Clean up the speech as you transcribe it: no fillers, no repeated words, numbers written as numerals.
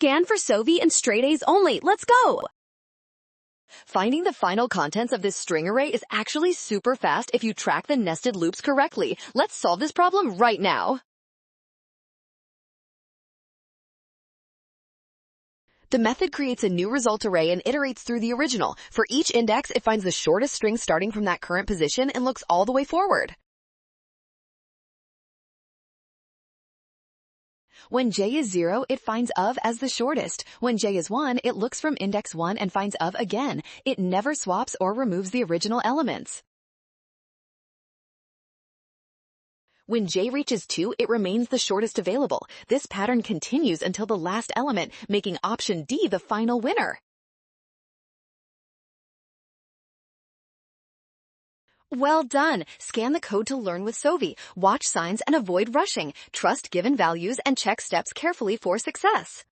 Scan for Sovi and straight A's only. Let's go! Finding the final contents of this string array is actually super fast if you track the nested loops correctly. Let's solve this problem right now. The method creates a new result array and iterates through the original. For each index, it finds the shortest string starting from that current position and looks all the way forward. When j is 0, it finds of as the shortest. When j is 1, it looks from index 1 and finds of again. It never swaps or removes the original elements. When j reaches 2, it remains the shortest available. This pattern continues until the last element, making option D the final winner. Well done! Scan the code to learn with Sovi. Watch signs and avoid rushing. Trust given values and check steps carefully for success.